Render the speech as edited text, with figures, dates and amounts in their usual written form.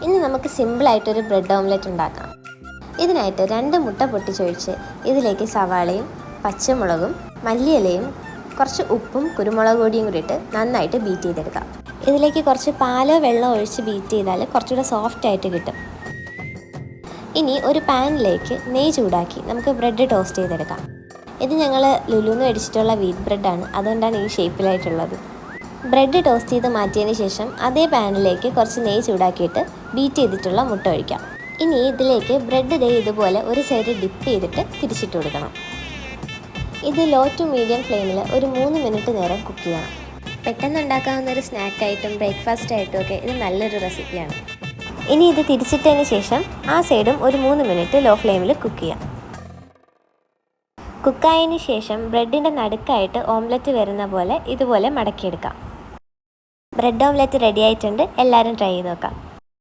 ഇനി നമുക്ക് സിമ്പിളായിട്ടൊരു bread omelette ഉണ്ടാക്കാം. ഇതിനായിട്ട് 2 മുട്ട പൊട്ടിച്ചൊഴിച്ച് ഇതിലേക്ക് സവാളയും പച്ചമുളകും മല്ലിയിലയും കുറച്ച് ഉപ്പും കുരുമുളക് പൊടിയും കൂടി ഇട്ട് നന്നായിട്ട് ബീറ്റ് ചെയ്തെടുക്കാം. ഇതിലേക്ക് കുറച്ച് പാലോ വെള്ളം ഒഴിച്ച് ബീറ്റ് ചെയ്താൽ കുറച്ചുകൂടെ സോഫ്റ്റായിട്ട് കിട്ടും. ഇനി ഒരു പാനിലേക്ക് നെയ്യ് ചൂടാക്കി നമുക്ക് ബ്രെഡ് ടോസ്റ്റ് ചെയ്തെടുക്കാം. ഇത് ഞങ്ങൾ ലുലുന്ന് മേടിച്ചിട്ടുള്ള വീറ്റ് ബ്രെഡാണ്, അതുകൊണ്ടാണ് ഈ ഷേപ്പിലായിട്ടുള്ളത്. ബ്രെഡ് ടോസ്റ്റ് ചെയ്ത് മാറ്റിയതിന് ശേഷം അതേ പാനിലേക്ക് കുറച്ച് നെയ്യ് ചൂടാക്കിയിട്ട് ബീറ്റ് ചെയ്തിട്ടുള്ള മുട്ട ഒഴിക്കാം. ഇനി ഇതിലേക്ക് ബ്രെഡ് ഇതുപോലെ ഒരു സൈഡ് ഡിപ്പ് ചെയ്തിട്ട് തിരിച്ചിട്ട് കൊടുക്കണം. ഇത് ലോ ടു മീഡിയം ഫ്ലെയിമിൽ ഒരു 3 മിനിറ്റ് നേരം കുക്ക് ചെയ്യണം. പെട്ടെന്ന് ഉണ്ടാക്കാവുന്ന ഒരു സ്നാക്കായിട്ടും ബ്രേക്ക്ഫാസ്റ്റായിട്ടും ഒക്കെ ഇത് നല്ലൊരു റെസിപ്പിയാണ്. ഇനി ഇത് തിരിച്ചിട്ടതിന് ശേഷം ആ സൈഡും ഒരു 3 മിനിറ്റ് ലോ ഫ്ലെയിമിൽ കുക്ക് ചെയ്യാം. കുക്കായതിന് ശേഷം ബ്രെഡിൻ്റെ നടുക്കായിട്ട് ഓംലെറ്റ് വരുന്ന പോലെ ഇതുപോലെ മടക്കിയെടുക്കാം. ബ്രെഡ് ഓംലെറ്റ് റെഡി ആയിട്ടുണ്ട്. എല്ലാവരും ട്രൈ ചെയ്ത് നോക്കാം.